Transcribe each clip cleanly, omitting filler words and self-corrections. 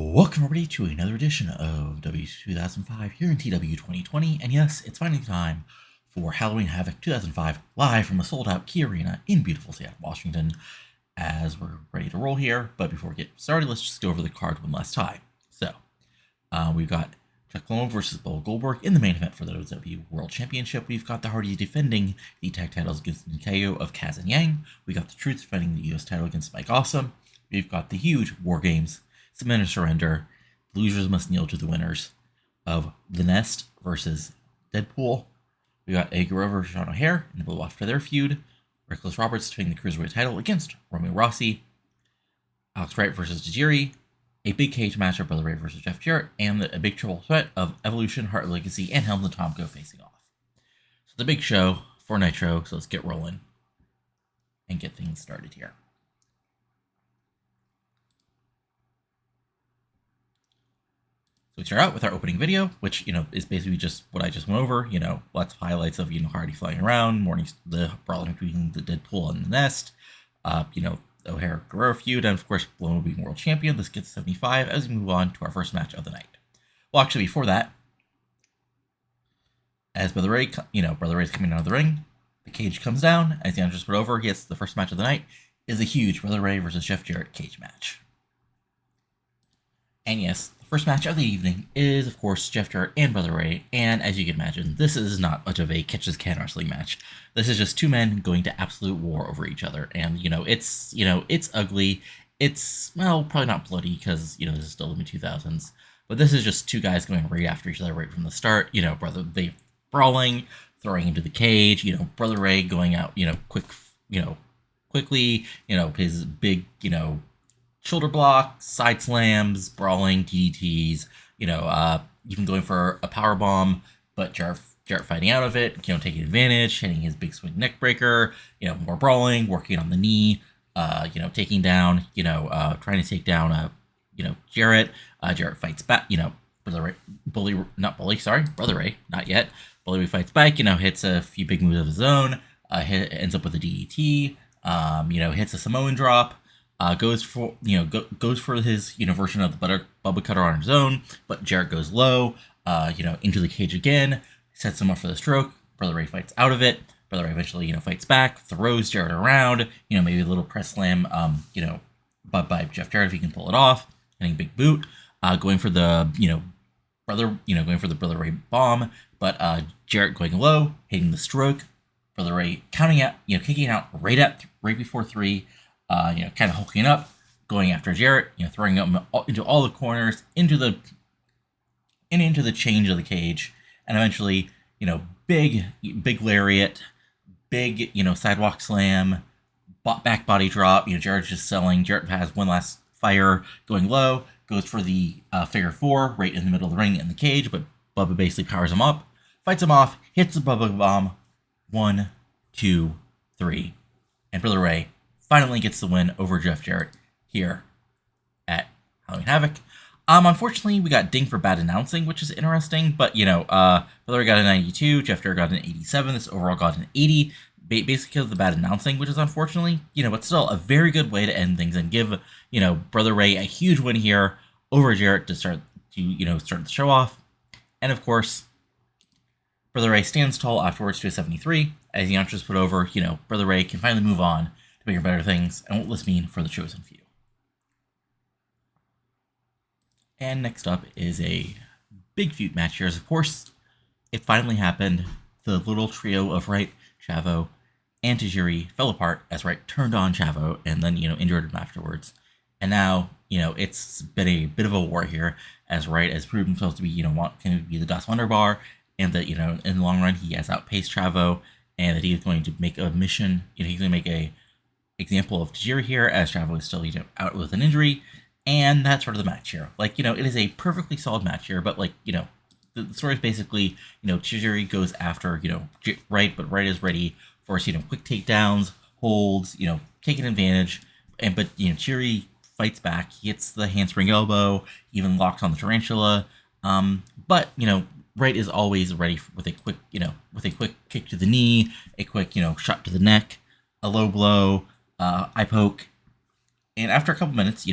Welcome everybody to another edition of W2005 here in TW 2020, and yes, it's finally time for Halloween Havoc 2005 live from a sold-out Key Arena in beautiful Seattle, Washington, as we're ready to roll here. But before we get started, let's just go over the card one last time. So, we've got Palumbo versus Goldberg in the main event for the WCW World Championship. We've got the Hardys defending the tag titles against Ninkyo of Kaz and Yang. We got the Truth defending the US title against Mike Awesome. We've got the huge War Games, Submit or Surrender, losers must kneel to the winners of The Nest versus Deadpool. We got Eddy versus Sean O'Hare in the build off to their feud. Reckless Roberts defending the Cruiserweight title against Romeo Rossi. Alex Wright versus Tajiri. A big cage match of Brother Ray versus Jeff Jarrett, and a big triple threat of Evolution, Hart Legacy, and Helms and Tomko facing off. So the big show for Nitro, so let's get rolling and get things started here. So we start out with our opening video, which, is basically just what I just went over, lots of highlights of, Hardy flying around, the brawling between the Deadpool and the Nest, O'Hare Guerrero feud, and of course, Palumbo being world champion. This gets 75 as we move on to our first match of the night. Well, actually, before that, as Brother Ray's coming out of the ring, the cage comes down. As the announcer's put over, he gets the first match of the night, is a huge Brother Ray versus Jeff Jarrett cage match. And yes, the first match of the evening is, of course, Jeff Jarrett and Brother Ray, and as you can imagine, this is not much of a catch-as-can wrestling match. This is just two men going to absolute war over each other, and, it's ugly. It's, well, probably not bloody, because, this is still in the 2000s, but this is just two guys going right after each other right from the start, they brawling, throwing into the cage, Brother Ray going out, quickly, his big, shoulder block, side slams, brawling, DDTs, even going for a power bomb, but Jarrett fighting out of it, taking advantage, hitting his big swing neck breaker, more brawling, working on the knee, taking down, trying to take down, Jarrett. Jarrett fights back, Brother Ray, not yet. Brother Ray fights back, hits a few big moves of his own, ends up with a DDT, hits a Samoan drop. Goes for his version of the Bubba Cutter on his own, but Jarrett goes low, into the cage again, sets him up for the stroke. Brother Ray fights out of it. Brother Ray eventually fights back, throws Jarrett around, maybe a little press slam, but by Jeff Jarrett if he can pull it off, hitting big boot, going for the Brother Ray bomb, but Jarrett going low, hitting the stroke. Brother Ray counting out, kicking out right before 3. Kind of hulking up, going after Jarrett, throwing him into all the corners, into the change of the cage, and eventually, big lariat, big, sidewalk slam, back body drop. Jarrett's just selling. Jarrett has one last fire, going low, goes for the figure 4 right in the middle of the ring in the cage, but Bubba basically powers him up, fights him off, hits the Bubba bomb, 1, 2, 3, and Brother Ray finally gets the win over Jeff Jarrett here at Halloween Havoc. Unfortunately, we got dinged for bad announcing, which is interesting, but, Brother Ray got a 92, Jeff Jarrett got an 87, this overall got an 80, basically because of the bad announcing, which is unfortunately, but still a very good way to end things and give, Brother Ray a huge win here over Jarrett to start the show off. And of course, Brother Ray stands tall afterwards to a 73, as the announcers put over, Brother Ray can finally move on bigger, better things, and what will this mean for the chosen few? And next up is a big feud match here. As of course, it finally happened. The little trio of Wright, Chavo, and Tajiri fell apart as Wright turned on Chavo and then, injured him afterwards. And now, it's been a bit of a war here as Wright has proved himself to be, can be the Das Wunderbar, and that, in the long run, he has outpaced Chavo, and that he is going to make a mission, he's going to make a example of Tajiri here, as Chavo is still, out with an injury, and that's sort of the match here. It is a perfectly solid match here, but, the story is basically, Tajiri goes after, Wright, but Wright is ready for, quick takedowns, holds, taking advantage, but Tajiri fights back, he hits the handspring elbow, even locks on the tarantula, but, Wright is always ready with a quick, kick to the knee, a quick, shot to the neck, a low blow, eye poke, and after a couple minutes,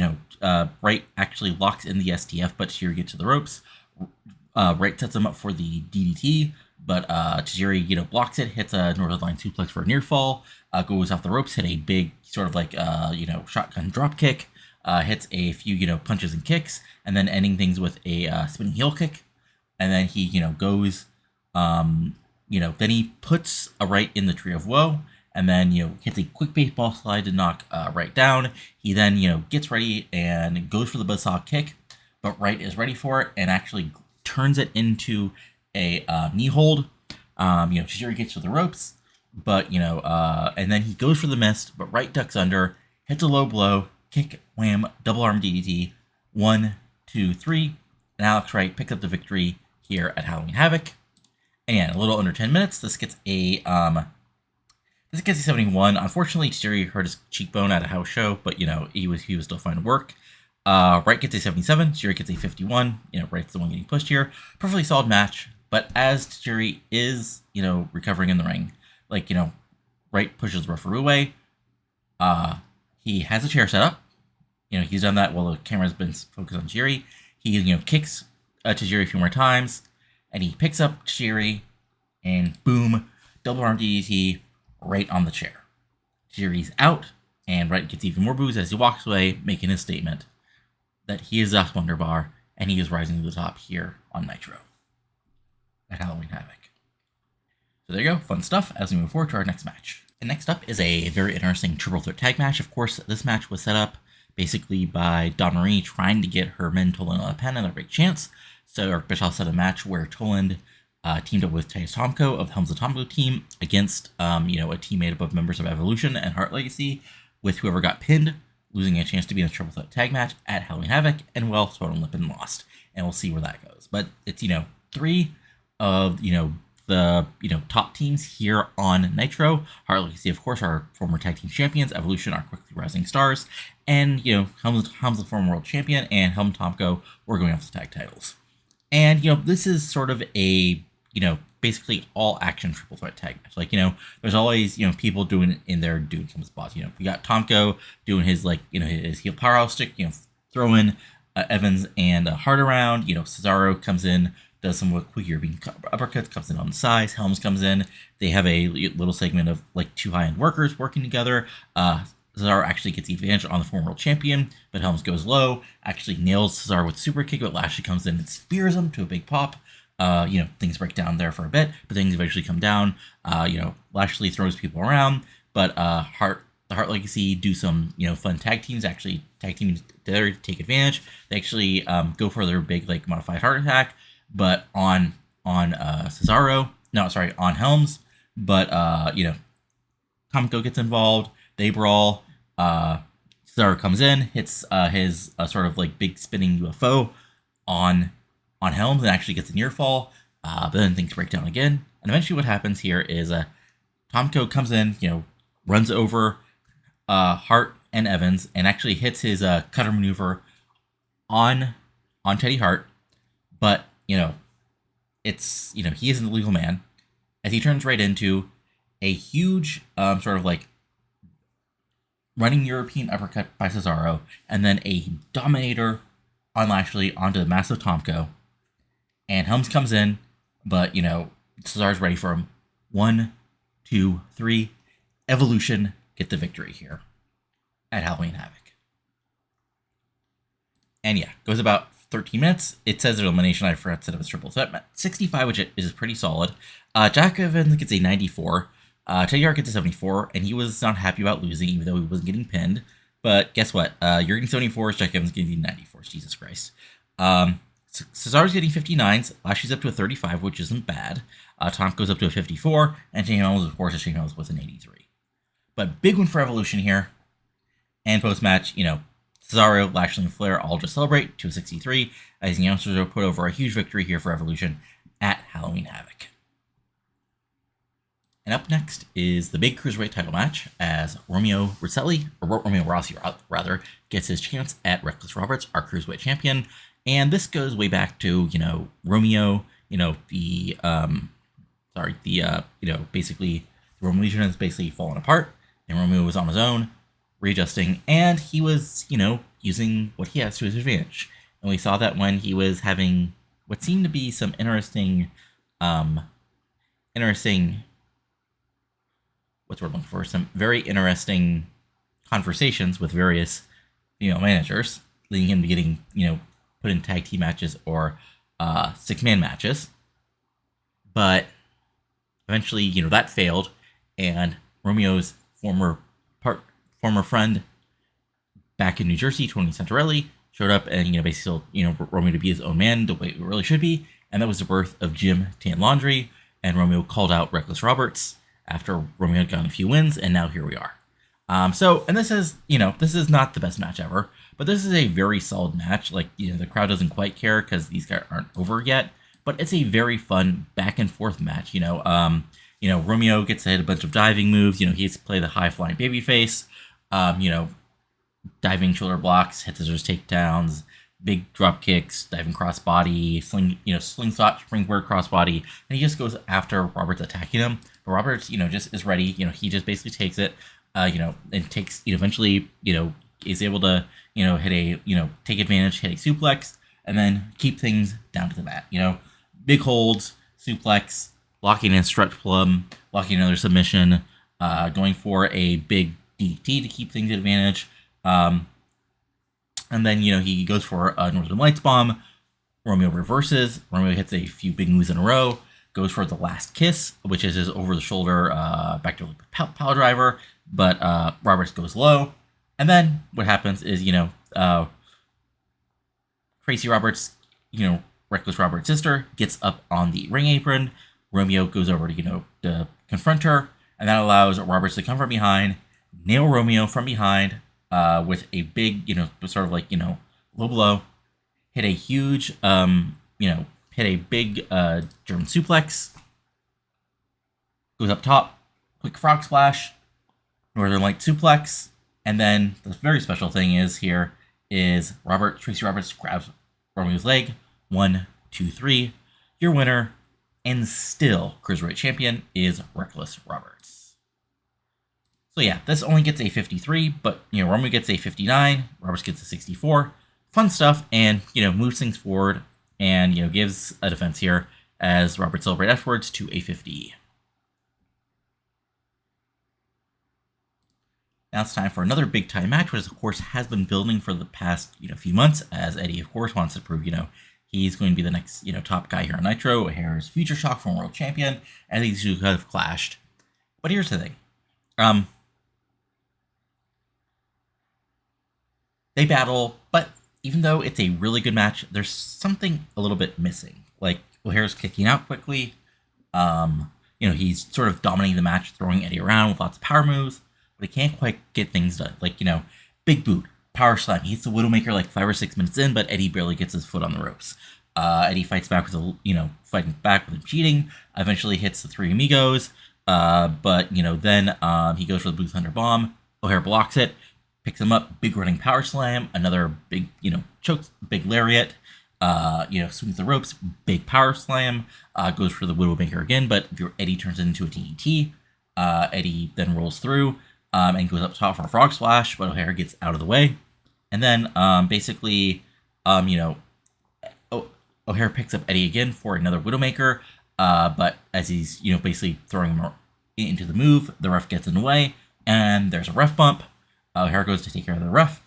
Wright actually locks in the STF, but Tajiri gets to the ropes. Wright sets him up for the DDT, but Tajiri, blocks it, hits a Northern Line suplex for a near fall, goes off the ropes, hit a big sort of like, shotgun drop kick, hits a few, punches and kicks, and then ending things with a spinning heel kick. And then he, goes, then he puts a Wright in the Tree of Woe, and then, hits a quick baseball slide to knock Wright down. He then, gets ready and goes for the buzzsaw kick, but Wright is ready for it and actually turns it into a knee hold. Tajiri gets to the ropes, but, and then he goes for the mist, but Wright ducks under, hits a low blow, kick, wham, double arm DDT, 1, 2, 3, and Alex Wright picks up the victory here at Halloween Havoc. And yeah, in a little under 10 minutes, this gets a 71. Unfortunately, Tajiri hurt his cheekbone at a house show, but he was still fine to work. Wright gets a 77, Tajiri gets a 51. Wright's the one getting pushed here. Perfectly solid match, but as Tajiri is, recovering in the ring, Wright pushes the referee away. He has a chair set up. He's done that while the camera's been focused on Tajiri. He, kicks Tajiri a few more times, and he picks up Tajiri, and boom, double arm DDT right on the chair. Tajiri's out, and Wright gets even more boos as he walks away, making his statement that he is Zach Wonderbar, and he is rising to the top here on Nitro at Halloween Havoc. So there you go, fun stuff as we move forward to our next match. And next up is a very interesting triple threat tag match. Of course, this match was set up basically by Dawn Marie trying to get her men Toland on a pen and their big chance. So Eric Bischoff set a match where Toland teamed up with Tomko of the Helms and Tomko team against, a team made up of members of Evolution and Hart Legacy, with whoever got pinned losing a chance to be in a triple threat tag match at Halloween Havoc, and well, Toland Lippin lost, and we'll see where that goes. But it's, three of, the, top teams here on Nitro. Hart Legacy, of course, are former tag team champions. Evolution are quickly rising stars. And, Helms the former world champion, and Helm Tomko were going after the tag titles. And, this is sort of a, basically all action triple threat tag match. There's always, people doing some spots. We got Tomko doing his, his heel powerhouse stick, throwing Evans and Hart around. Cesaro comes in, does some quick European uppercuts, comes in on the sides. Helms comes in. They have a little segment of, two high-end workers working together. Cesaro actually gets the advantage on the former world champion, but Helms goes low, actually nails Cesaro with a super kick, but Lashley comes in and spears him to a big pop. Things break down there for a bit, but things eventually come down. Lashley throws people around, but the Hart Legacy do some, fun tag teams, actually tag teaming together to take advantage. They actually go for their big, modified heart attack, but on Cesaro, on Helms, but, Tomko gets involved. They brawl. Cesaro comes in, hits his sort of big spinning UFO on Helms, and actually gets a near fall. But then things break down again, and eventually what happens here is Tomko comes in, runs over Hart and Evans, and actually hits his cutter maneuver on Teddy Hart. But it's he isn't the legal man, as he turns right into a huge sort of running European uppercut by Cesaro, and then a Dominator on Lashley onto the massive Tomko. And Helms comes in, but, Cesaro's ready for him. 1, 2, 3. Evolution get the victory here at Halloween Havoc. And yeah, goes about 13 minutes. It says their elimination, I forgot to set up a triple threat. 65, which is pretty solid. Jack Evans gets a 94. Teddy Hart gets a 74, and he was not happy about losing, even though he wasn't getting pinned. But guess what? You're getting 74s, Jack Evans getting 94s. Jesus Christ. Cesaro's getting 59s. Lashley's up to a 35, which isn't bad. Tom goes up to a 54, and Shane Helms, of course, Shane Helms with an 83. But big one for Evolution here. And post-match, Cesaro, Lashley, and Flair all just celebrate to a 63, as the announcers are put over a huge victory here for Evolution at Halloween Havoc. And up next is the big Cruiserweight title match, as Romeo Rossi, gets his chance at Reckless Roberts, our Cruiserweight champion. And this goes way back to, Romeo, basically, the Roman Legion has basically fallen apart, and Romeo was on his own, readjusting, and he was, using what he has to his advantage. And we saw that when he was having what seemed to be some interesting what's the word I'm looking for? Some very interesting conversations with various female managers, leading him to getting, put in tag team matches or 6-man matches. But eventually, that failed, and Romeo's former friend back in New Jersey, Tony Santorelli, showed up and, basically told, Romeo to be his own man the way it really should be. And that was the birth of Jim Tan Laundry, and Romeo called out Reckless Roberts after Romeo had gotten a few wins, and now here we are. And this is, this is not the best match ever, but this is a very solid match. Like, the crowd doesn't quite care because these guys aren't over yet, but it's a very fun back and forth match. Romeo gets to hit a bunch of diving moves. He gets to play the high flying babyface. Diving shoulder blocks, hit scissors takedowns, big drop kicks, diving crossbody, slingshot springboard crossbody, and he just goes after Roberts attacking him. But Roberts, just is ready. He just basically takes it, and takes, eventually, is able to, hit a, take advantage, hit a suplex, and then keep things down to the mat. Big holds, suplex, locking in stretch plum, locking another submission, going for a big DDT to keep things at advantage. And then, he goes for a Northern Lights bomb. Romeo reverses. Romeo hits a few big moves in a row. Goes for the last kiss, which is his over-the-shoulder backdoor power driver. But Roberts goes low. And then what happens is, Tracy Roberts, Reckless Roberts' sister, gets up on the ring apron. Romeo goes over to confront her. And that allows Roberts to come from behind, nail Romeo from behind, with a big, sort of like, low blow, hit a huge, hit a big German suplex, goes up top, quick frog splash, Northern Light suplex, and then the very special thing is Tracy Roberts grabs Romeo's leg, 1, 2, 3, your winner, and still Cruiserweight champion is Reckless Roberts. So yeah, this only gets a 53, but, Romeo gets a 59, Roberts gets a 64. Fun stuff, and, moves things forward, and, gives a defense here as Roberts celebrates afterwards to a 50. Now it's time for another big time match, which, of course, has been building for the past, few months, as Eddy, of course, wants to prove, he's going to be the next, top guy here on Nitro. O'Hara's future shock from world champion, and these two have clashed. But here's the thing. They battle, but even though it's a really good match, there's something a little bit missing. Like, O'Hara's kicking out quickly. He's sort of dominating the match, throwing Eddy around with lots of power moves, but he can't quite get things done. Like, big boot, power slam. He hits the Widowmaker like 5 or 6 minutes in, but Eddy barely gets his foot on the ropes. Eddy fights back with fighting back with him cheating. Eventually hits the Three Amigos. But then he goes for the Blue Thunder Bomb. O'Hara blocks it. Picks him up, big running power slam, another big, chokes, big lariat, swings the ropes, big power slam, goes for the Widowmaker again, but Eddy turns it into a DDT. Eddy then rolls through, and goes up top for a frog splash, but O'Hara gets out of the way. And then, O'Hara picks up Eddy again for another Widowmaker, but as he's, basically throwing him into the move, the ref gets in the way, and there's a ref bump. O'Hara goes to take care of the ref.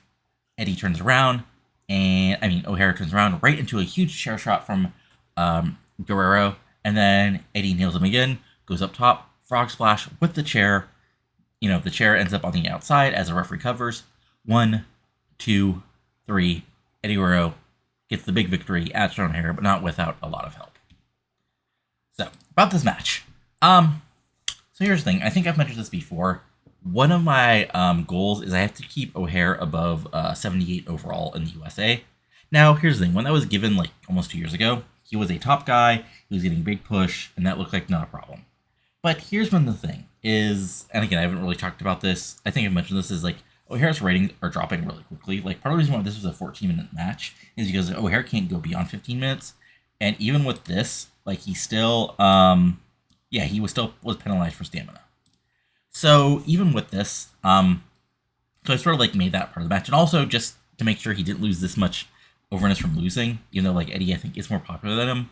Eddy turns around, O'Hara turns around right into a huge chair shot from Guerrero, and then Eddy nails him again, goes up top, frog splash with the chair. The chair ends up on the outside as the ref recovers. 1, 2, 3, Eddy Guerrero gets the big victory at O'Hara, but not without a lot of help. So, about this match. So here's the thing. I think I've mentioned this before. One of my goals is I have to keep O'Hara above 78 overall in the USA. Now, here's the thing. When that was given, like, almost 2 years ago, he was a top guy, he was getting a big push, and that looked like not a problem. But here's when the thing is, and again, I haven't really talked about this, I think I mentioned this, is like, O'Hara's ratings are dropping really quickly. Like, part of the reason why this was a 14-minute match is because O'Hara can't go beyond 15 minutes, and even with this, like, he still, he was penalized for stamina. So even with this, so I sort of like made that part of the match, and also just to make sure he didn't lose this much overness from losing, even though like Eddy I think is more popular than him.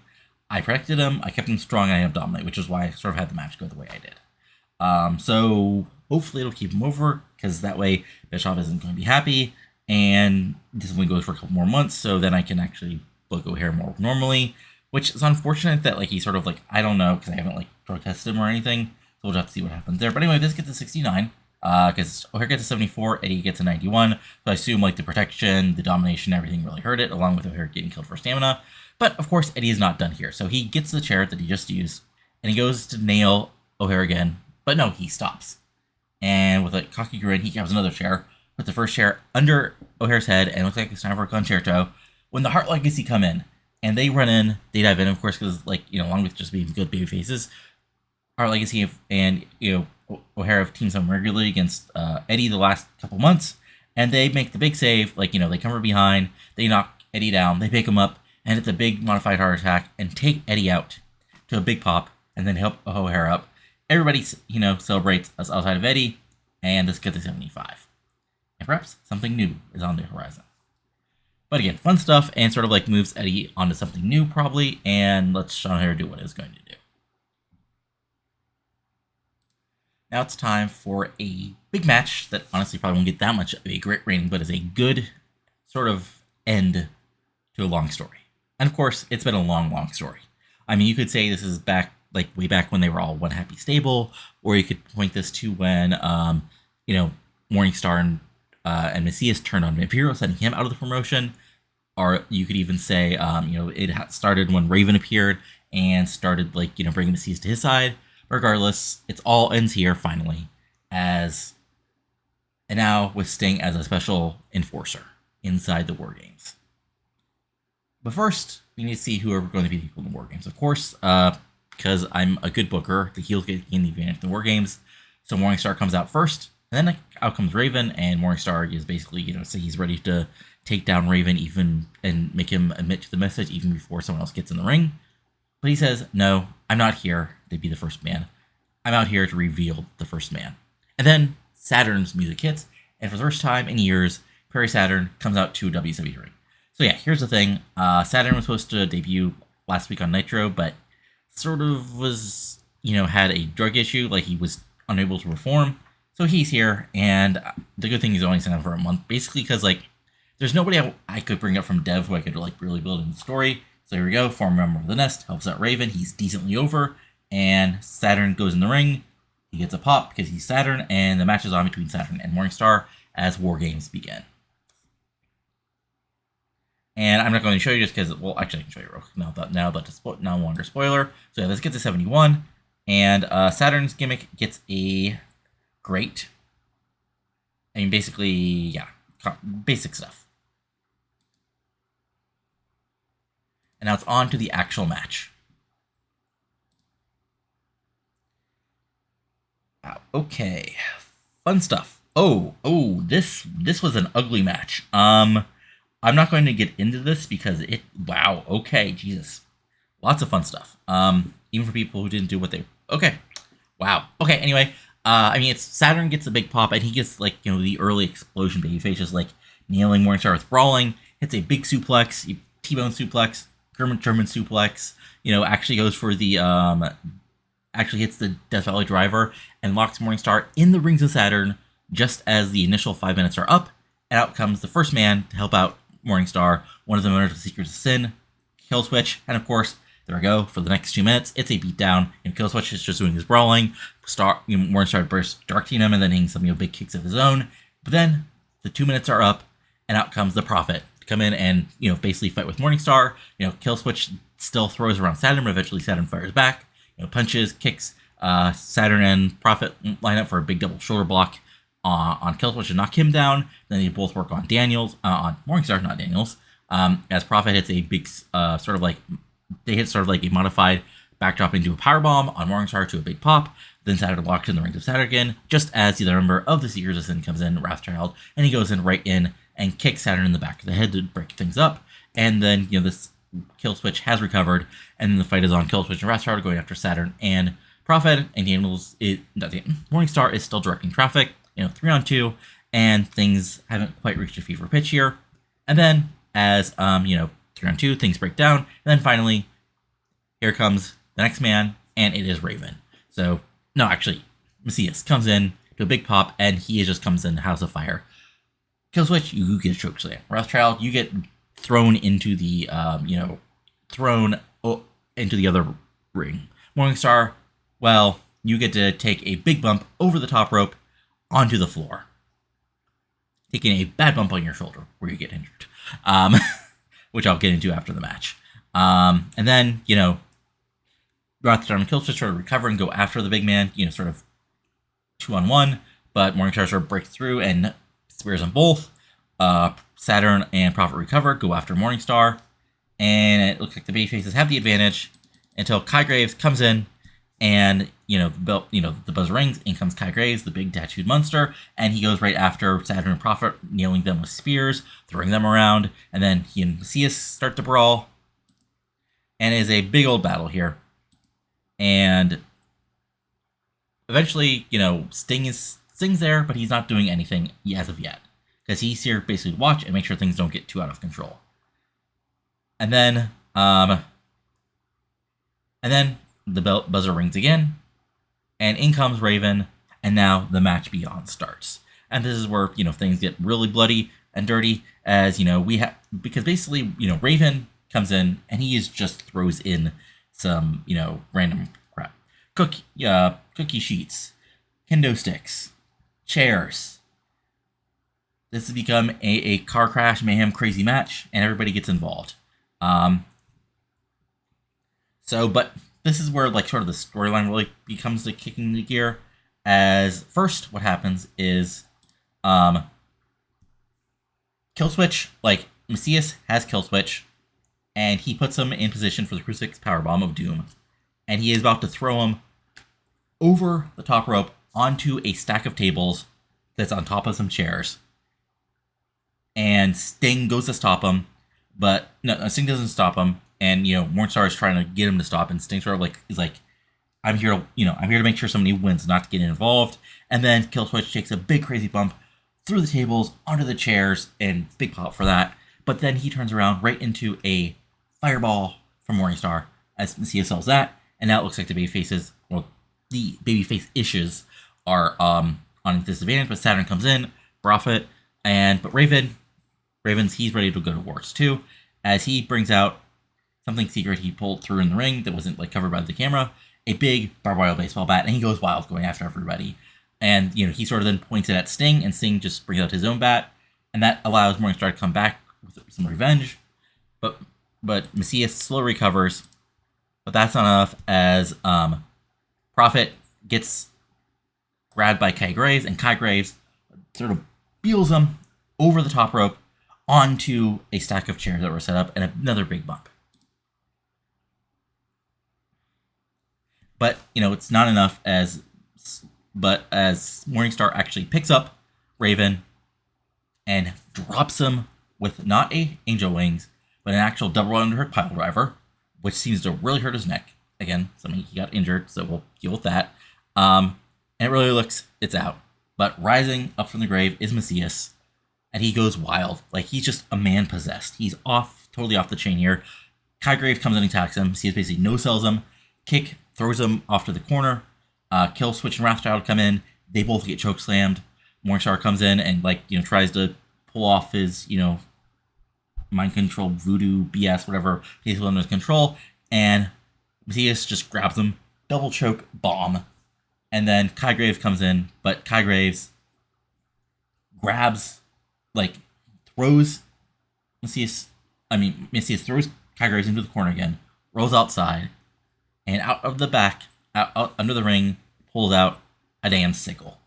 I protected him, I kept him strong, and I have dominate, which is why I sort of had the match go the way I did. So hopefully it'll keep him over, because that way Bischoff isn't going to be happy, and this only goes for a couple more months, so then I can actually book O'Hare more normally, which is unfortunate that like he sort of like, I don't know, because I haven't like protested him or anything, so we'll have to see what happens there. But anyway, this gets to 69, because O'Hare gets to 74, Eddy gets to 91, so I assume like the protection, the domination, everything really hurt it, along with O'Hare getting killed for stamina. But of course, Eddy is not done here, so he gets the chair that he just used, and he goes to nail O'Hare again, but no, he stops. And with a cocky grin, he grabs another chair, puts the first chair under O'Hare's head, and it looks like it's time for a concerto. When the Hart Legacy come in, and they run in, they dive in, of course, because, like, you know, along with just being good baby faces, Hart Legacy and, you know, O'Hare have teamed up regularly against Eddy the last couple months, and they make the big save, like, you know, they come from behind, they knock Eddy down, they pick him up, and it's a big modified heart attack, and take Eddy out to a big pop, and then help O'Hare up. Everybody, you know, celebrates us outside of Eddy, and this gets to 75. And perhaps something new is on the horizon. But again, fun stuff, and sort of like moves Eddy onto something new, probably, and lets Sean O'Hare do what it's going to do. Now it's time for a big match that honestly probably won't get that much of a great rating, but is a good sort of end to a long story. And of course, it's been a long, long story. I mean, you could say this is back, like way back when they were all one happy stable, or you could point this to when, you know, Morningstar and Mesias turned on Vampiro, sending him out of the promotion. Or you could even say, you know, it started when Raven appeared and started, like, you know, bringing Mesias to his side. Regardless, it all ends here finally, and now with Sting as a special enforcer inside the WARGAMES. But first, we need to see who are going to be the people in the WARGAMES. Of course, because I'm a good booker, the heels gain the advantage in the WARGAMES. So Morningstar comes out first, and then out comes Raven, and Morningstar is basically, you know, say he's ready to take down Raven even and make him admit to the message even before someone else gets in the ring. But he says, no, I'm not here to be the first man. I'm out here to reveal the first man. And then Saturn's music hits, and for the first time in years, Perry Saturn comes out to a WCW ring. So yeah, here's the thing. Saturn was supposed to debut last week on Nitro, but sort of was, you know, had a drug issue, like he was unable to perform. So he's here, and the good thing is only signed for a month, basically because, like, there's nobody I could bring up from Dev who I could, like, really build in the story. So here we go, former member of the Nest, helps out Raven, he's decently over, and Saturn goes in the ring, he gets a pop because he's Saturn, and the match is on between Saturn and Morningstar as WARGAMES begin. And I'm not going to show you just because, well, actually I can show you real quick now that's no longer spoiler. So yeah, let's get to 71, and Saturn's gimmick gets a great, I mean, basically, yeah, basic stuff. And now it's on to the actual match. Okay, fun stuff. Oh, this was an ugly match. I'm not going to get into this because wow, okay, Jesus. Lots of fun stuff. Even for people who didn't do what they, okay. Wow. Okay, anyway, I mean, it's Saturn gets a big pop, and he gets, like, you know, the early explosion babyface, just, like, nailing Morningstar with brawling, hits a big suplex, T-bone suplex, German suplex, you know, actually goes for the, actually hits the Death Valley driver, and locks Morningstar in the rings of Saturn, just as the initial 5 minutes are up, and out comes the first man to help out Morningstar, one of the members of Secrets of Sin, Killswitch, and of course, there we go, for the next 2 minutes, it's a beatdown, and Killswitch is just doing his brawling, Morningstar bursts Dark Team him, and then hitting some, you know, big kicks of his own, but then, the 2 minutes are up, and out comes the Prophet, to come in and, you know, basically fight with Morningstar, you know, Killswitch still throws around Saturn, but eventually Saturn fires back, you know, punches, kicks, Saturn and Prophet line up for a big double shoulder block, on Killswitch to knock him down. Then they both work on on Morningstar, not Daniels, as Prophet hits a big, sort of like a modified backdrop into a powerbomb on Morningstar to a big pop. Then Saturn locks in the rings of Saturn again, just as the other member of the Seekers of Sin comes in, Wrathchild, and he goes in right in and kicks Saturn in the back of the head to break things up. And then, you know, this Killswitch has recovered, and then the fight is on. Killswitch and Wrathchild going after Saturn and Prophet, and Morningstar is still directing traffic. You know, 3-on-2, and things haven't quite reached a fever pitch here. And then, as 3-on-2, things break down. And then finally, here comes the next man, and it is Raven. So, no, actually, Mesias comes in to a big pop, and he just comes in the House of Fire. Killswitch, you get a chokeslam. Wrathchild, you get thrown into the, into the other ring. Morningstar, well, you get to take a big bump over the top rope onto the floor. Taking a bad bump on your shoulder where you get injured. Which I'll get into after the match. And then, Wrathchild and Killswitch sort of recover and go after the big man, sort of 2-on-1, but Morningstar sort of breaks through and spears them both. Saturn and Prophet recover, go after Morningstar, and it looks like the babyfaces have the advantage until Kai Graves comes in, and the buzzer rings. In comes Kai Graves, the big tattooed monster, and he goes right after Saturn and Prophet, nailing them with spears, throwing them around, and then he and Mesias start to brawl, and it is a big old battle here. And eventually, Sting's there, but he's not doing anything as of yet, because he's here basically to watch and make sure things don't get too out of control. And then, the buzzer rings again, and in comes Raven, and now the match beyond starts. And this is where, things get really bloody and dirty, as, because basically, Raven comes in, and he just throws in some, random crap. Cookie sheets, kendo sticks, chairs. This has become a car crash, mayhem, crazy match, and everybody gets involved. But this is where, sort of the storyline really becomes the kicking into gear. As first, what happens is, Killswitch, Mesias has Killswitch, and he puts him in position for the Crucifix Powerbomb of Doom, and he is about to throw him over the top rope onto a stack of tables that's on top of some chairs. And Sting goes to stop him, but no, Sting doesn't stop him. And Morningstar is trying to get him to stop, and Sting sort of is like, I'm here to make sure somebody wins, not to get involved. And then Killswitch takes a big crazy bump through the tables, onto the chairs, and big pop for that. But then he turns around right into a fireball from Morningstar as Mesias sells that, and now it looks like the babyface issues are on disadvantage. But Saturn comes in, Prophet, but Raven's he's ready to go to Wars too, as he brings out something secret he pulled through in the ring that wasn't covered by the camera, a big barbed wire baseball bat, and he goes wild going after everybody. And he sort of then points it at Sting, and Sting just brings out his own bat, and that allows Morningstar to come back with some revenge. But Mesias slowly recovers, but that's not enough, as Prophet gets grabbed by Kai Graves, and Kai Graves sort of beels him over the top rope onto a stack of chairs that were set up, and another big bump. But, it's not enough, as Morningstar actually picks up Raven and drops him with not a angel wings, but an actual double underhook pile driver, which seems to really hurt his neck. Again, he got injured, so we'll deal with that. And it really looks, it's out. But rising up from the grave is Mesias, and he goes wild. He's just a man possessed. He's totally off the chain here. Kai Graves comes in and attacks him. Mesias basically no-sells him. Kick, throws him off to the corner. Killswitch and Wrathchild come in. They both get chokeslammed. Morningstar comes in and tries to pull off his mind control voodoo BS, whatever he's under control, and Mesias just grabs him, double choke bomb, and then Kai Graves comes in, but Kai Graves grabs, throws Mesias throws Kai Graves into the corner again, rolls outside, and out of the back, out under the ring, pulls out a damn sickle.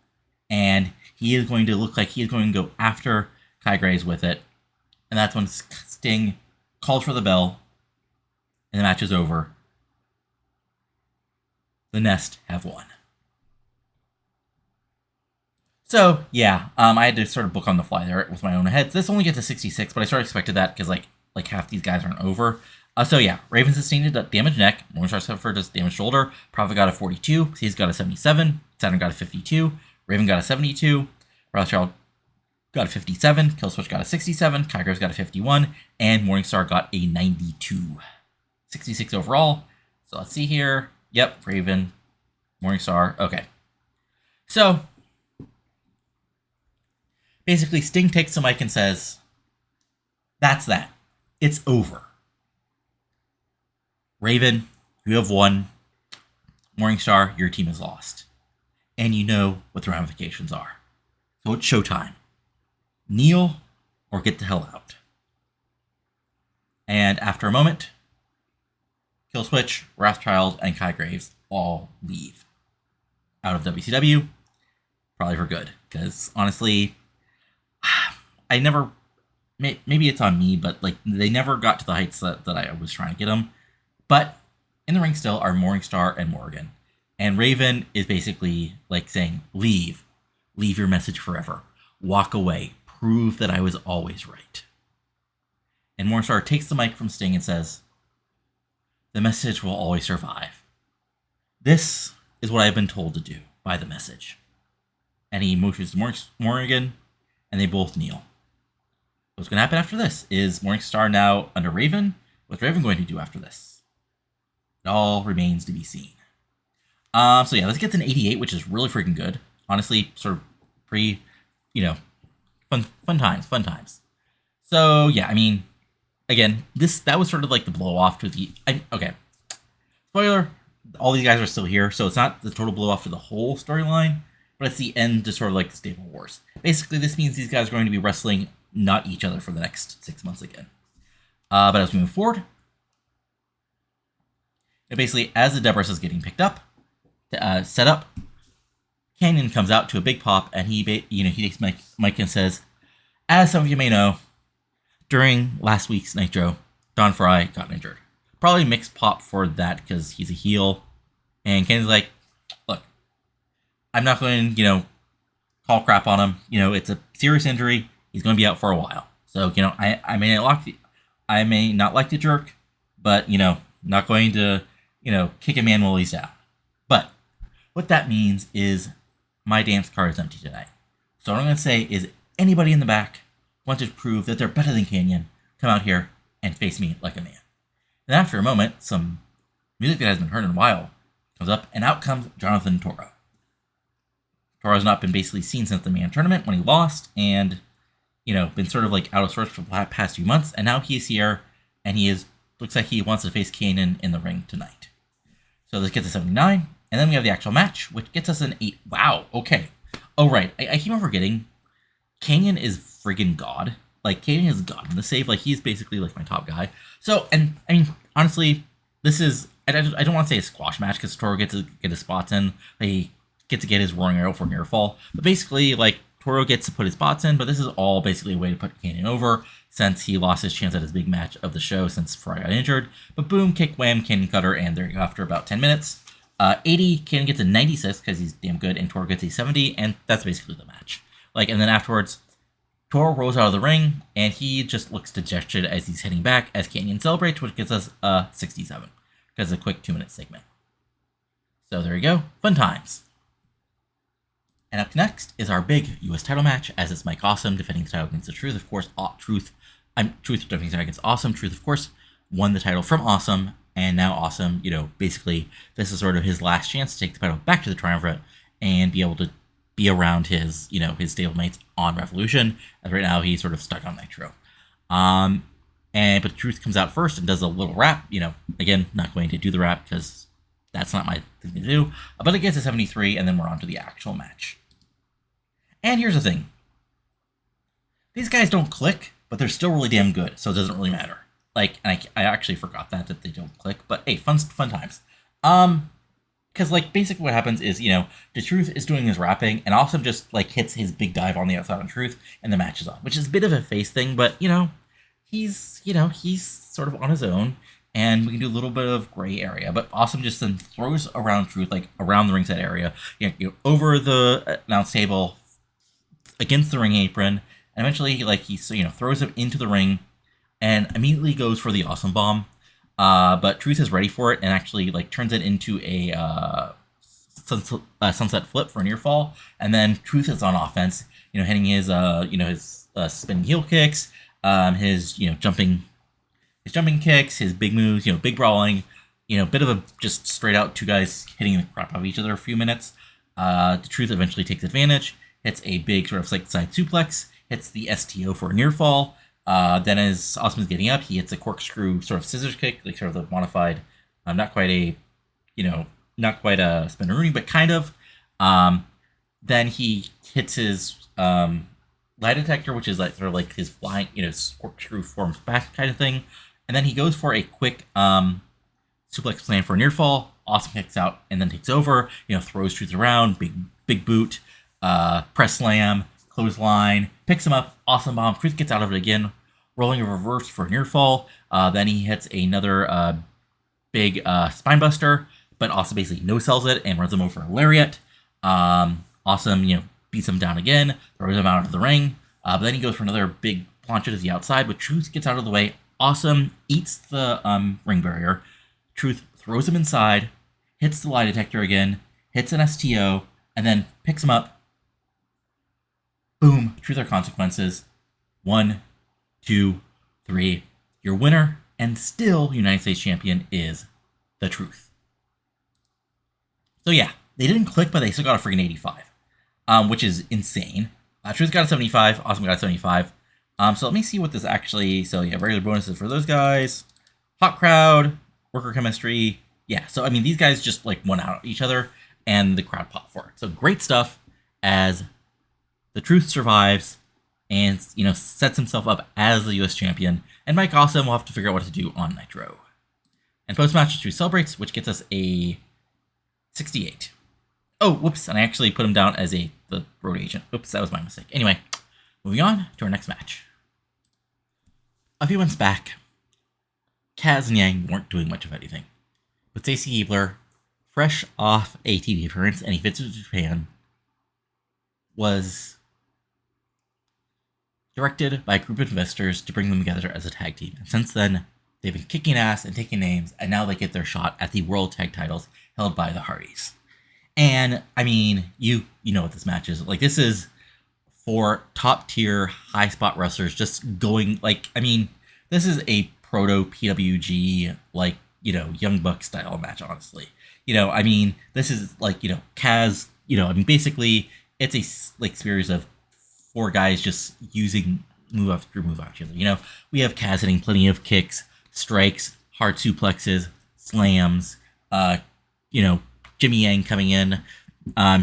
And he is going to look like he is going to go after Kai Graves with it. And that's when Sting calls for the bell, and the match is over. The Nest have won. So, yeah, I had to sort of book on the fly there with my own head. This only gets to 66, but I sort of expected that because, half these guys aren't over. So yeah, Raven sustained a damaged neck. Morningstar suffered a damaged shoulder. Prophet got a 42. He's got a 77. Saturn got a 52. Raven got a 72. Wrathchild got a 57, Killswitch got a 67, Kiebler got a 51, and Morningstar got a 92. 66 overall. So let's see here. Yep, Raven, Morningstar. Okay. So basically, Sting takes the mic and says, that's that. It's over. Raven, you have won. Morningstar, your team is lost. And you know what the ramifications are. So it's showtime. Kneel or get the hell out. And after a moment, Killswitch, Wrathchild, and Kai Graves all leave out of WCW. Probably for good. Because honestly, I never... Maybe it's on me, but like they never got to the heights that I was trying to get them. But in the ring still are Morningstar and Morgan. And Raven is basically like saying, leave. Leave your message forever. Walk away. Prove that I was always right. And Morningstar takes the mic from Sting and says, the message will always survive. This is what I've been told to do by the message. And he motions to Morgan, and they both kneel. What's going to happen after this? Is Morningstar now under Raven? What's Raven going to do after this? It all remains to be seen. So yeah, let's get to an 88, which is really freaking good. Honestly, sort of pretty, fun times. So yeah, I mean, again, that was sort of like the blow off to the. Okay, spoiler: all these guys are still here, so it's not the total blow off to the whole storyline, but it's the end to sort of like the Stable Wars. Basically, this means these guys are going to be wrestling not each other for the next 6 months again. But as we move forward, and basically as the Debris is getting picked up, set up, Kanyon comes out to a big pop, and he takes Mike and says, as some of you may know, during last week's Nitro, Don Fry got injured. Probably mixed pop for that because he's a heel. And Kanyon's like, look, I'm not going to, call crap on him. It's a serious injury. He's going to be out for a while. So, I may not like the jerk, but, not going to, kick a man while he's down. But what that means is my dance card is empty tonight. So what I'm going to say is anybody in the back wants to prove that they're better than Kanyon, come out here and face me like a man. And after a moment, some music that hasn't been heard in a while comes up, and out comes Jonathan Toro. Toro's not been basically seen since the Man Tournament when he lost, and, been sort of like out of sorts for the past few months, and now he's here, and looks like he wants to face Kanyon in the ring tonight. So let's get to 79, and then we have the actual match, which gets us an 8. Wow, okay. Oh, right, I keep on forgetting, Kanyon is friggin' God. Like, Kanyon is God in the save. Like, he's basically, like, my top guy. So, and, I mean, honestly, this is, I don't want to say a squash match, because Toro gets to get his spots in. He gets to get his Roaring Arrow for near fall. But basically, like, Toro gets to put his spots in, but this is all basically a way to put Kanyon over, since he lost his chance at his big match of the show since Fry got injured. But boom, kick, wham, Kanyon cutter, and there you go, after about 10 minutes. 80, Kanyon gets a 96, because he's damn good, and Toro gets a 70, and that's basically the match. Like, and then afterwards, Toro rolls out of the ring, and he just looks dejected as he's heading back as Kanyon celebrates, which gets us a 67, because it's a quick 2-minute segment. So there you go. Fun times. And up next is our big U.S. title match, as it's Mike Awesome defending the title against the Truth. Of course, Truth defending the title against Awesome. Truth, of course, won the title from Awesome, and now Awesome, basically, this is sort of his last chance to take the title back to the Triumvirate and be able to be around his, his stablemates on Revolution, as right now he's sort of stuck on Nitro. But Truth comes out first and does a little rap, again, not going to do the rap because that's not my thing to do, but it gets to 73, and then we're on to the actual match. And here's the thing. These guys don't click, but they're still really damn good, so it doesn't really matter. Like, and I actually forgot that they don't click, but hey, fun times. Because, like, basically what happens is, the Truth is doing his rapping, and Awesome just, like, hits his big dive on the outside on Truth, and the match is on, which is a bit of a face thing, but, he's sort of on his own, and we can do a little bit of gray area, but Awesome just then throws around Truth, like, around the ringside area, over the announce table, against the ring apron, and eventually, like, he throws him into the ring, and immediately goes for the Awesome Bomb. But Truth is ready for it and actually like turns it into a sunset flip for a near fall, and then Truth is on offense, hitting his spinning heel kicks, his jumping kicks, his big moves, big brawling, bit of a just straight out two guys hitting the crap out of each other a few minutes. The Truth eventually takes advantage, hits a big sort of side suplex, hits the STO for a near fall. Then as Awesome is getting up, he hits a corkscrew sort of scissors kick, like sort of the modified, not quite a spinneroonie, but kind of. Then he hits his lie detector, which is like sort of like his flying, corkscrew forms back kind of thing. And then he goes for a quick suplex plan for a near fall. Awesome kicks out and then takes over. Throws Truth around, big boot, press slam, clothesline, picks him up, awesome bomb. Truth gets out of it again, rolling a reverse for a near fall. Then he hits another big spinebuster, but also basically no sells it and runs him over for a lariat. Awesome, beats him down again, throws him out of the ring. But then he goes for another big plancha to the outside, but Truth gets out of the way. Awesome eats the ring barrier. Truth throws him inside, hits the lie detector again, hits an STO, and then picks him up. Boom, Truth or Consequences. 1, 2, 3. Your winner and still United States champion is the Truth. So yeah, they didn't click, but they still got a freaking 85, which is insane. Truth got a 75, Awesome got a 75. So let me see what this actually, so yeah, regular bonuses for those guys. Hot crowd, worker chemistry. Yeah, so I mean, these guys just like won out each other and the crowd popped for it. So great stuff as the Truth survives and, sets himself up as the U.S. champion. And Mike Awesome will have to figure out what to do on Nitro. And post-match, Truth celebrates, which gets us a 68. Oh, whoops, and I actually put him down as the road agent. Oops, that was my mistake. Anyway, moving on to our next match. A few months back, Kaz and Yang weren't doing much of anything. But Stacy Kiebler, fresh off a TV appearance and he visited Japan, was directed by a group of investors to bring them together as a tag team. And since then, they've been kicking ass and taking names, and now they get their shot at the World Tag Titles held by the Hardys. And, I mean, you know what this match is. Like, this is for top-tier, high-spot wrestlers just going, like, I mean, this is a proto-PWG, like, Young Buck style match, honestly. I mean, this is, like, Kaz, I mean, basically, it's a, like, series of 4 guys just using move after move after each other. We have Kaz hitting plenty of kicks, strikes, hard suplexes, slams, Jimmy Yang coming in,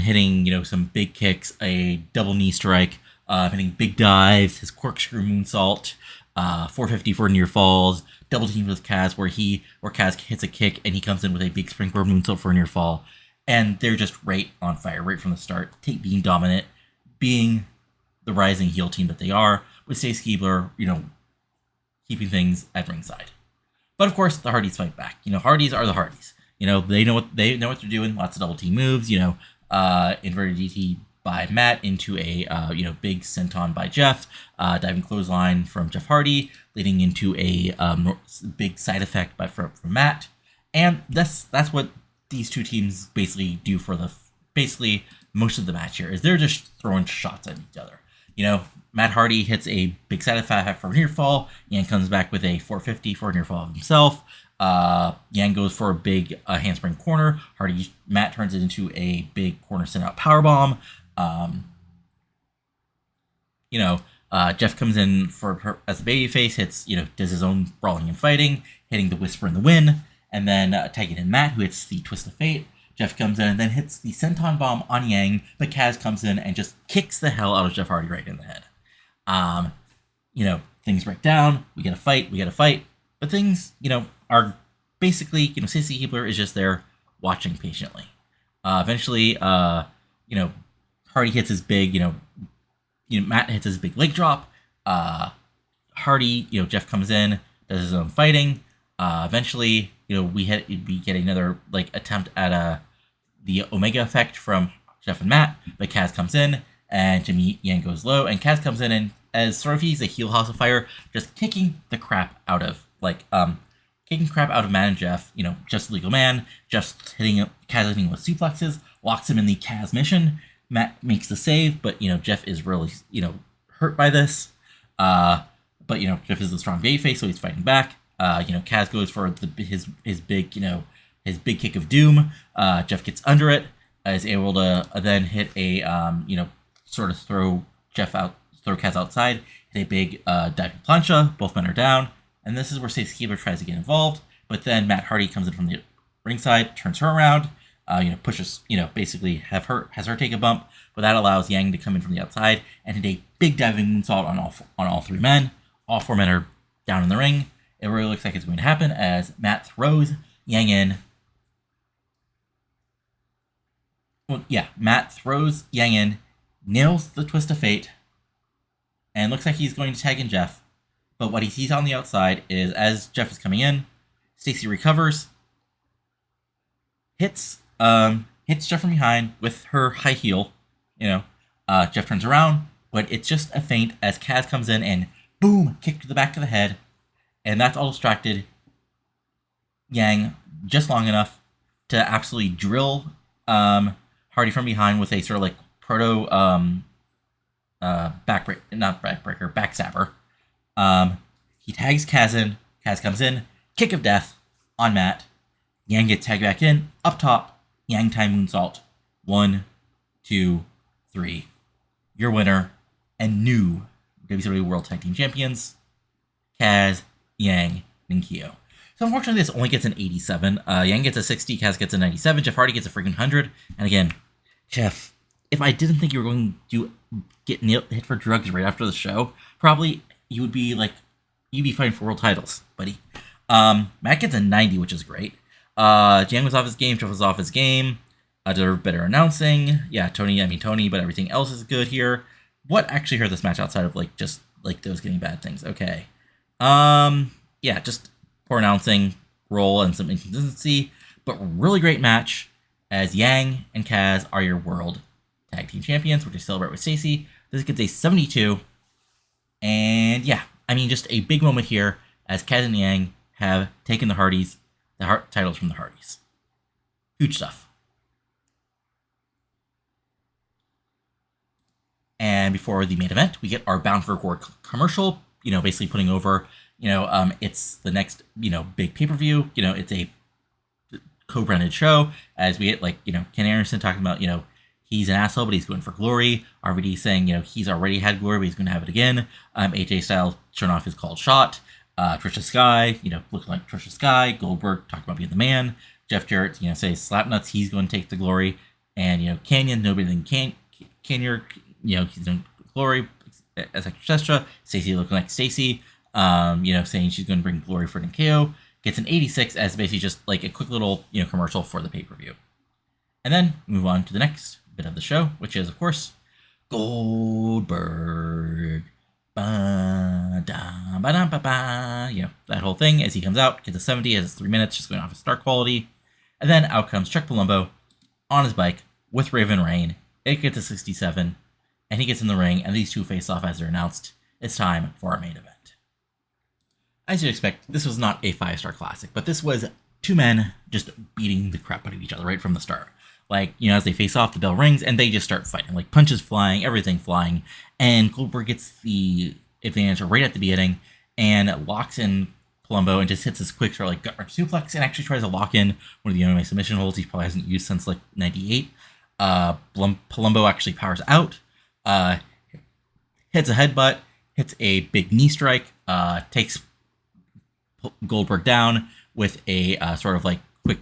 hitting, some big kicks, a double knee strike, hitting big dives, his corkscrew moonsault, 450 for near falls, double team with Kaz where Kaz hits a kick and he comes in with a big springboard moonsault for a near fall. And they're just right on fire, right from the start, being dominant, being the rising heel team that they are, with Stacy Kiebler, keeping things at ringside. But of course, the Hardys fight back. Hardys are the Hardys. They know what they're doing. Lots of double team moves. Inverted DT by Matt into a big senton by Jeff. Diving clothesline from Jeff Hardy, leading into a big side effect from Matt. And that's what these two teams basically do for basically most of the match here. Is they're just throwing shots at each other. Matt Hardy hits a big side effect for a near fall. Yang comes back with a 450 for a near fall of himself. Yang goes for a big handspring corner. Matt turns it into a big corner send out powerbomb. Jeff comes in as a babyface, hits, does his own brawling and fighting, hitting the Whisper in the Wind, and then tagging in Matt, who hits the Twist of Fate. Jeff comes in and then hits the senton bomb on Yang, but Kaz comes in and just kicks the hell out of Jeff Hardy right in the head. Things break down, we get a fight, but things, are basically, Stacy Kiebler is just there watching patiently. Eventually, Hardy hits his big, Matt hits his big leg drop. Hardy, Jeff comes in, does his own fighting. Eventually, we get another attempt at the Omega effect from Jeff and Matt, but Kaz comes in and Jimmy Yang goes low, and Kaz comes in and as sort of he's a heel house of fire, just kicking the crap out of Matt and Jeff, just legal man, just Kaz hitting with suplexes, locks him in the Kaz mission. Matt makes the save, but, Jeff is really, hurt by this. But, Jeff is a strong babyface, so he's fighting back. Kaz goes for his big, his big kick of doom. Jeff gets under it, is able to then hit a, sort of throw Kaz outside, hit a big diving plancha. Both men are kiebler, and this is where Stacy Kiebler tries to get involved, but then Matt Hardy comes in from the ringside, turns her around, pushes, basically has her take a bump, but that allows Yang to come in from the outside and hit a big diving moonsault on all three men. All four men are down in the ring. It really looks like it's going to happen as Matt throws Yang in. Matt throws Yang in, nails the twist of fate, and looks like he's going to tag in Jeff. But what he sees on the outside is, as Jeff is coming in, Stacy recovers, hits Jeff from behind with her high heel. Jeff turns around, but it's just a feint as Kaz comes in and boom, kick to the back of the head, and that's all distracted Yang just long enough to absolutely drill Hardy from behind with a sort of like proto backstabber. He tags Kaz in. Kaz comes in, kick of death on Matt. Yang gets tagged back in, up top, Yang time moonsault. 1, 2, 3. Your winner and new WCW World Tag Team Champions, Kaz, Yang, Ninkyo. So unfortunately, this only gets an 87. Yang gets a 60, Kaz gets a 97, Jeff Hardy gets a freaking 100. And again, Jeff, if I didn't think you were going to get hit for drugs right after the show, probably you'd be fighting for world titles, buddy. Matt gets a 90, which is great. Yang was off his game, Jeff was off his game. Deserved better announcing. Yeah, Tony, but everything else is good here. What actually hurt this match outside of just those getting bad things? Okay. Just poor announcing, role, and some inconsistency, but really great match as Yang and Kaz are your world tag team champions, which I celebrate with Stacy. This gets a 72. And just a big moment here as Kaz and Yang have taken the Hardys, the titles from the Hardys. Huge stuff. And before the main event, we get our Bound for Glory commercial, basically putting over, it's the next, big pay-per-view. It's a co-branded show as we get, Ken Anderson talking about, he's an asshole, but he's going for glory. RVD saying, he's already had glory, but he's going to have it again. AJ Styles showing off his called shot. Trisha Sky, looking like Trisha Sky. Goldberg talking about being the man. Jeff Jarrett, says Slapnuts, he's going to take the glory. And, Canyon, nobody than Canyon, he's doing glory, etc. Stacy looking like Stacy, saying she's going to bring glory for Ninkyo. Gets an 86 as basically just a quick little, commercial for the pay-per-view. And then move on to the next bit of the show, which is, of course, Goldberg. That whole thing as he comes out, gets a 70, has 3 minutes, just going off his star quality. And then out comes Chuck Palumbo on his bike with Raine. It gets a 67. And he gets in the ring, and these two face off as they're announced. It's time for our main event. As you'd expect, this was not a 5-star classic, but this was two men just beating the crap out of each other right from the start. As they face off, the bell rings, and they just start fighting. Punches flying, everything flying, and Goldberg gets the advantage right at the beginning, and locks in Palumbo, and just hits this quick sort of gut-wrench suplex, and actually tries to lock in one of the MMA submission holds he probably hasn't used since 98. Palumbo actually powers out. Hits a headbutt, hits a big knee strike, takes Goldberg down with a sort of quick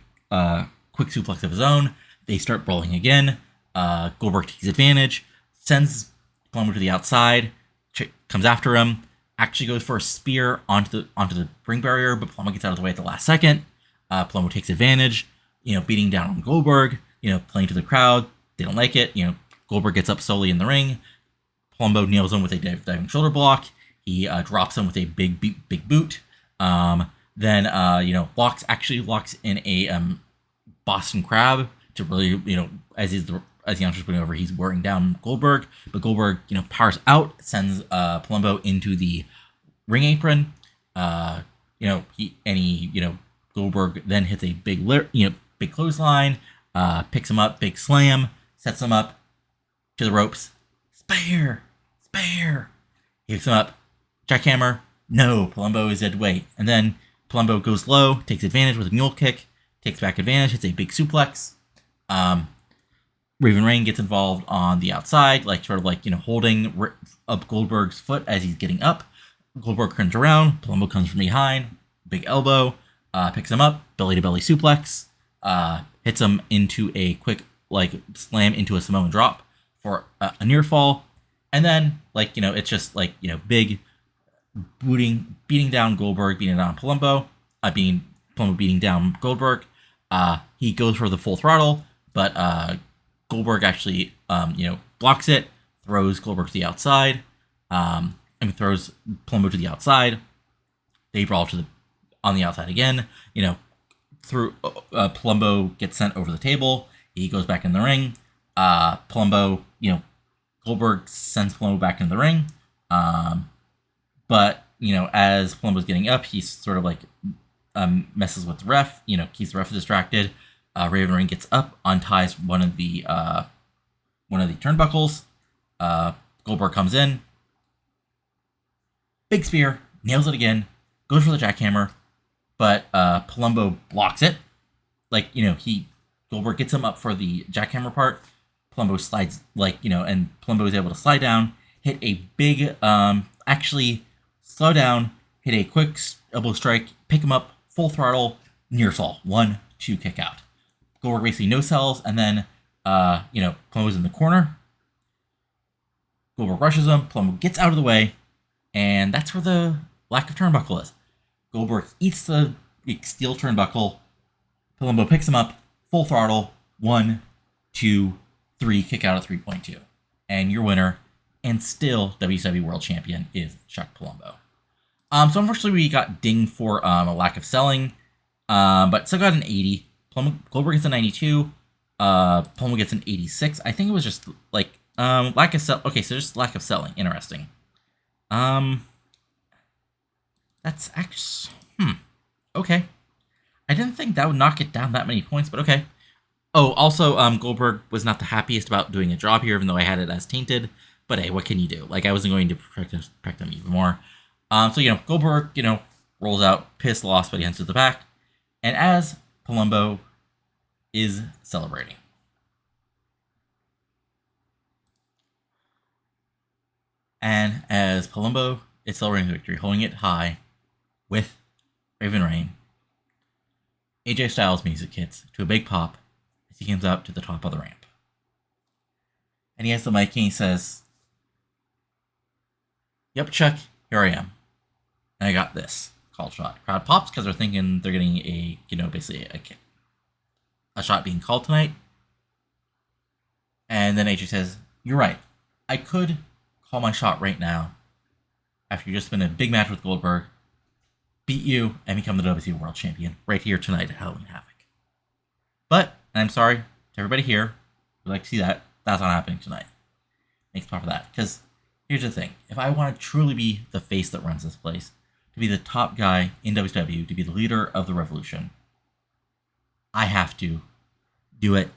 suplex of his own. They start brawling again. Goldberg takes advantage, sends Palumbo to the outside, comes after him, actually goes for a spear onto the ring barrier, but Palumbo gets out of the way at the last second. Palumbo takes advantage, beating down on Goldberg, playing to the crowd. They don't like it. Goldberg gets up slowly in the ring. Palumbo nails him with a diving shoulder block. He drops him with a big boot. Then locks in a Boston Crab to really, as the announcer's putting over, he's wearing down Goldberg. But Goldberg, powers out, sends Palumbo into the ring apron. Goldberg then hits a big clothesline. Picks him up, big slam, sets him up to the ropes. Spare! He picks him up, jackhammer. No, Palumbo is dead weight. And then Palumbo goes low, takes advantage with a mule kick, takes back advantage, hits a big suplex. Raine gets involved on the outside, holding up Goldberg's foot as he's getting up. Goldberg turns around, Palumbo comes from behind, big elbow, picks him up, belly-to-belly suplex, hits him into a quick, slam into a Samoan drop for a near fall. And then, it's just, big beating down Goldberg, beating down Palumbo, Palumbo beating down Goldberg. He goes for the full throttle, but Goldberg actually, blocks it, throws Goldberg to the outside, throws Palumbo to the outside. They brawl on the outside again. Through Palumbo gets sent over the table. He goes back in the ring. Palumbo, Goldberg sends Palumbo back in the ring. But as Palumbo's getting up, he's sort of messes with the ref. Keeps the ref distracted. Raine gets up, unties one of the turnbuckles. Goldberg comes in. Big spear, nails it again, goes for the jackhammer, but Palumbo blocks it. Goldberg gets him up for the jackhammer part. Palumbo slides, and Palumbo is able to slide down, hit a big, actually slow down, hit a quick elbow strike, pick him up, full throttle, near fall. 1-2 kick out. Goldberg basically no sells, and then, Palumbo's in the corner. Goldberg rushes him, Palumbo gets out of the way, and that's where the lack of turnbuckle is. Goldberg eats the steel turnbuckle, Palumbo picks him up, full throttle, 1, 2, 3, kick out of 3.2. And your winner, and still WCW World Champion, is Chuck Palumbo. So unfortunately we got dinged for a lack of selling, but still got an 80. Goldberg gets a 92. Palumbo gets an 86. I think it was just lack of sell. Okay, so just lack of selling. Interesting. That's actually okay. I didn't think that would knock it down that many points, but okay. Oh, also, Goldberg was not the happiest about doing a job here, even though I had it as tainted. But hey, what can you do? I wasn't going to protect him even more. So Goldberg, rolls out, pissed, lost, but he heads to the back. And as Palumbo is celebrating. And as Palumbo is celebrating the victory, holding it high with Raine, AJ Styles' music hits to a big pop as he comes up to the top of the ramp. And he has the mic and he says, "Yep, Chuck, here I am. And I got this call shot." Crowd pops because they're thinking they're getting basically a shot being called tonight. And then AJ says, "You're right. I could call my shot right now after you just been in a big match with Goldberg, beat you, and become the WCW World Champion right here tonight at Halloween Havoc. But, and I'm sorry to everybody here who'd like to see that, that's not happening tonight. Makes part of that. Because here's the thing. If I want to truly be the face that runs this place, to be the top guy in WCW, to be the leader of the revolution, I have to do it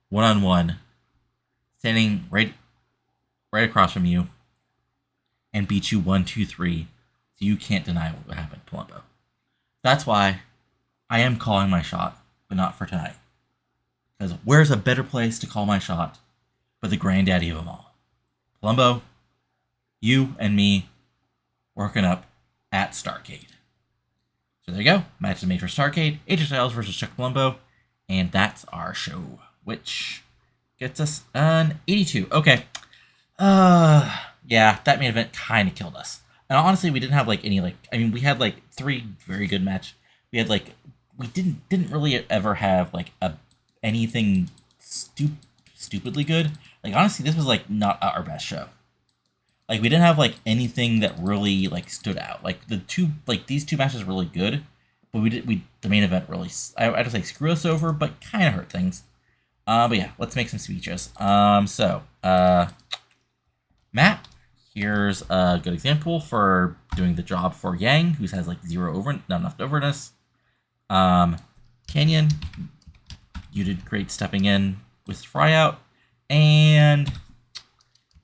one-on-one, standing right across from you, and beat you 1, 2, 3, so you can't deny what happened, Palumbo. That's why I am calling my shot, but not for tonight. Because where's a better place to call my shot but the granddaddy of them all? Palumbo, you and me working up at Starrcade. So there you go. Match is made for Starrcade. AJ Styles versus Chuck Palumbo. And that's our show, which gets us an 82. Okay. Yeah, that main event kind of killed us. And honestly, we didn't have any we had 3 very good matches. We had we didn't really ever have anything stupidly good. Honestly, this was not our best show. We didn't have anything that really stood out. These 2 matches were really good, but the main event really, I don't say screw us over, but kind of hurt things. But yeah, let's make some speeches. Matt, here's a good example for doing the job for Yang, who has not enough overness. Canyon, You did great stepping in with Fryout. And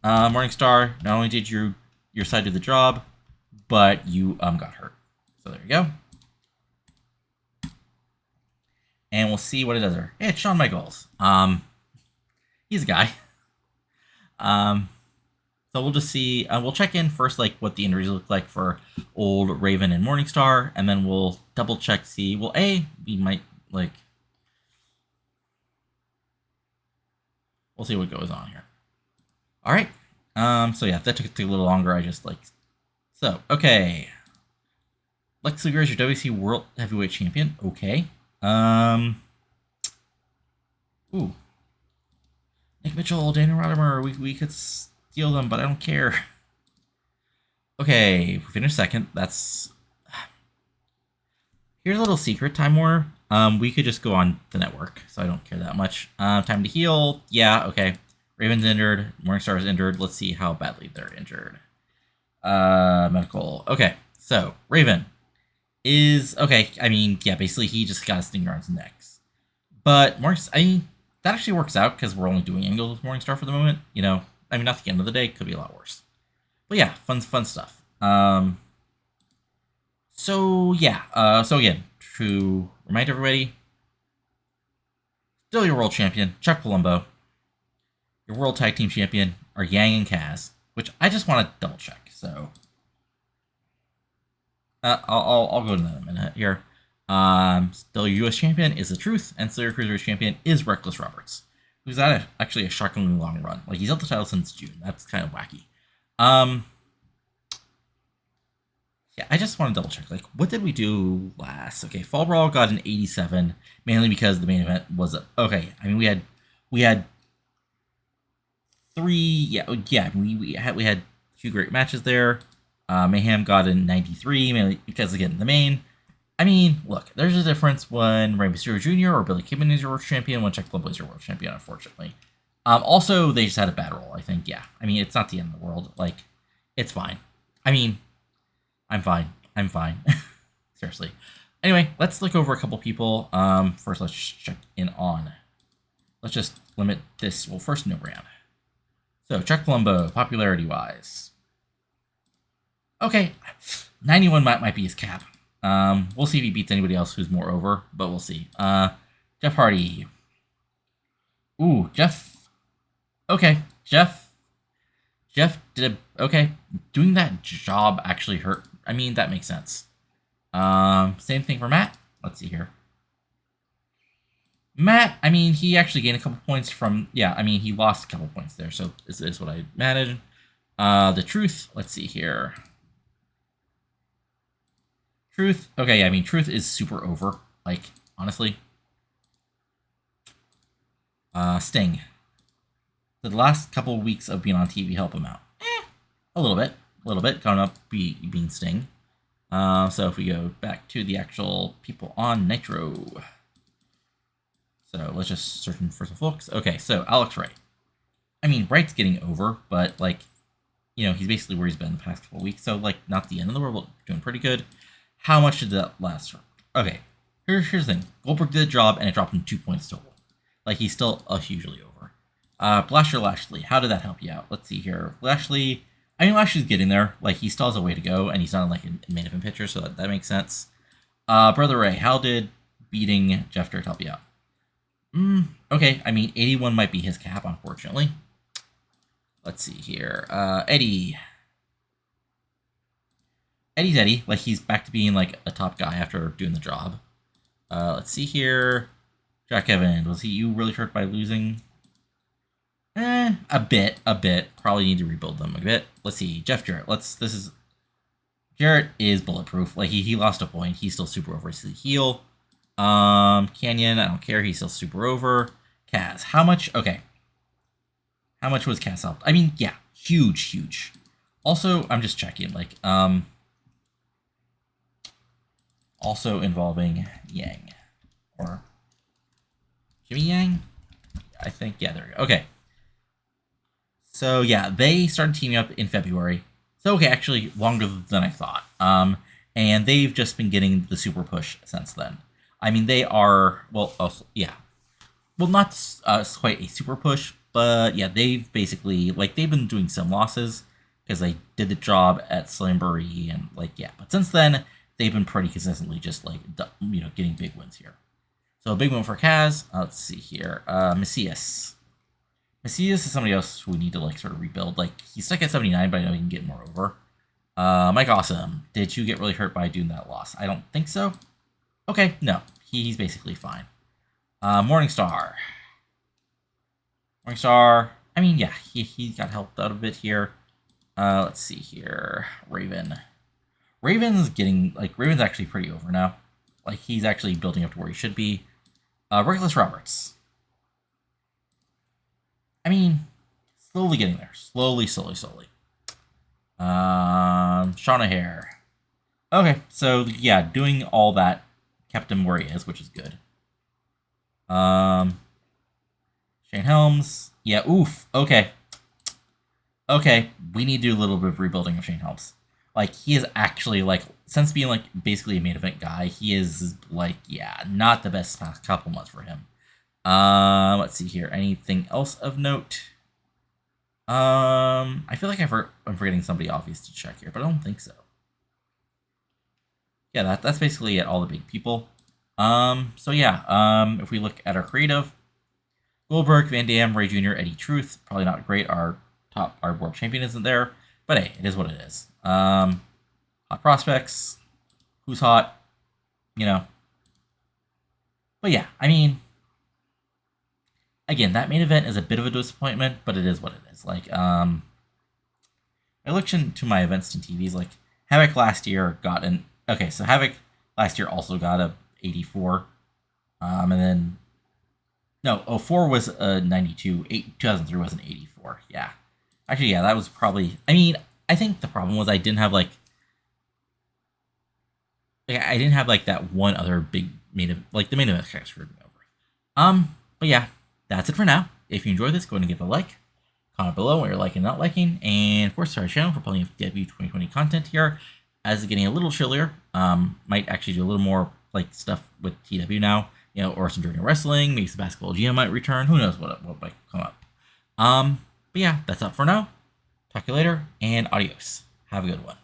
Morningstar, not only did your side do the job, but you got hurt. So there you go. And we'll see what it does there. Hey, it's Shawn Michaels. He's a guy. So we'll just see. We'll check in first, like what the injuries look like for old Raven and Morningstar, and then we'll double check. See, well, we might like. We'll see what goes on here. All right. So yeah, that took a little longer. I just like. So okay. Lex Luger is your WC World Heavyweight Champion. Okay. Ooh. Nick Mitchell, Daniel Rodimer. We could steal them, but I don't care. Okay, we finished second. That's. Here's a little secret, Time War. We could just go on the network, so I don't care that much. Time to heal. Yeah, okay. Raven's injured. Morningstar is injured. Let's see how badly they're injured. Medical. Okay, so Raven is okay. I mean, yeah, basically he just got a stinger on his necks. But that actually works out because we're only doing angles with Morningstar for the moment. You know, I mean, not the end of the day. Could be a lot worse. But yeah, fun stuff. So yeah. So again, to remind everybody, still your world champion, Chuck Palumbo. Your world tag team champion are Yang and Kaz, which I just want to double check. So I'll go to that in a minute here. Still your U.S. champion is The Truth, and still your Cruiserweight champion is Reckless Roberts, who's had actually a shockingly long run. Like, he's held the title since June. That's kind of wacky. Yeah, I just want to double check. Like, what did we do last? Okay, Fall Brawl got an 87, mainly because the main event was okay. I mean, we had three. Yeah. We had two great matches there. Mayhem got a 93, mainly because again the main. I mean, look, there's a difference when Rey Mysterio Jr. or Billy Kidman is your world champion, when Chuck Palumbo is your world champion, unfortunately. Also, they just had a bad roll, I think. Yeah, I mean, it's not the end of the world. Like, it's fine. I mean, I'm fine. Seriously. Anyway, let's look over a couple people. First, let's check in on. Let's just limit this. Well, first, no brand. So, Chuck Palumbo, popularity-wise. Okay, 91 might be his cap. We'll see if he beats anybody else who's more over, but we'll see. Jeff Hardy. Ooh, Jeff. Okay, Jeff did okay. Doing that job actually hurt. I mean, that makes sense. Same thing for Matt. Let's see here. Matt, I mean, he actually gained a couple points from, yeah, I mean, he lost a couple points there, so this is what I managed. The Truth, let's see here. Truth, okay, yeah, I mean, Truth is super over, like, honestly. Sting. Did the last couple of weeks of being on TV help him out? A little bit, got him up being Sting. So if we go back to the actual people on Nitro. So let's just search for some folks. Okay, so Alex Wright. I mean, Wright's getting over, but, like, you know, he's basically where he's been the past couple of weeks. So, like, not the end of the world, but doing pretty good. How much did that last? Okay, here's the thing. Goldberg did a job, and it dropped him 2 points total. Like, he's still hugely over. Blaster Lashley, how did that help you out? Let's see here. Lashley, I mean, Lashley's getting there. Like, he still has a way to go, and he's not like a main event pitcher, so that makes sense. Brother Ray, how did beating Jeff Jarrett help you out? Okay, I mean, 81 might be his cap, unfortunately. Let's see here. Eddy. Eddy's Eddy. Like, he's back to being, like, a top guy after doing the job. Let's see here. Jack Evans. Was you really hurt by losing? A bit. Probably need to rebuild them a bit. Let's see. Jeff Jarrett. Jarrett is bulletproof. Like, he lost a point. He's still super over. He's a heel. Canyon, I don't care. He's still super over. Kaz. How much? Okay. How much was Kaz helped? I mean, yeah. Huge. Also, I'm just checking. Like, also involving Yang. Or Jimmy Yang? I think, yeah, there we go. Okay. So, yeah, they started teaming up in February. So, okay, actually, longer than I thought. And they've just been getting the super push since then. I mean, they are, well, also, yeah. well, not quite a super push, but yeah, they've basically, like, they've been doing some losses because they did the job at Slamboree and, like, yeah. But since then, they've been pretty consistently just, like, getting big wins here. So a big win for Kaz. Let's see here. Mesias. Mesias is somebody else who we need to, like, sort of rebuild. Like, he's stuck at 79, but I know he can get more over. Mike Awesome. Did you get really hurt by doing that loss? I don't think so. Okay, no. He's basically fine. Morningstar. Morningstar. I mean, yeah, he got helped out a bit here. Let's see here. Raven. Raven's actually pretty over now. Like, he's actually building up to where he should be. Reckless Roberts. I mean, slowly getting there. Slowly. Sean O'Hare. Okay, so yeah, doing all that kept him where he is, which is good. Shane Helms. Yeah, oof. Okay. Okay, we need to do a little bit of rebuilding of Shane Helms. Like, he is actually, like, since being, like, basically a main event guy, he is, like, yeah, not the best past couple months for him. Let's see here. Anything else of note? I feel like I'm forgetting somebody obvious to check here, but I don't think so. Yeah, that's basically it, all the big people. So yeah, if we look at our creative, Goldberg, Van Dam, Ray Jr., Eddy Truth, probably not great. Our world champion isn't there, but hey, it is what it is. Hot prospects, who's hot, you know. But yeah, I mean, again, that main event is a bit of a disappointment, but it is what it is. Like, I looked into my events and TVs, like, Havoc last year got an, okay, so Havoc last year also got a 84, and then, no, 04 was a 92, 2003 was an 84, yeah. Actually, yeah, that was probably, I mean, I think the problem was I didn't have, like, that one other big main event, like, the main event kind of screwed me over. But yeah, that's it for now. If you enjoyed this, go ahead and give it a like. Comment below what you're liking and not liking. And of course, our channel for plenty of TEW 2020 content here. As it's getting a little chillier, might actually do a little more like stuff with TEW now, you know, or some during wrestling. Maybe some basketball GM might return. Who knows what might come up. But yeah, that's up for now. Talk to you later, and adios. Have a good one.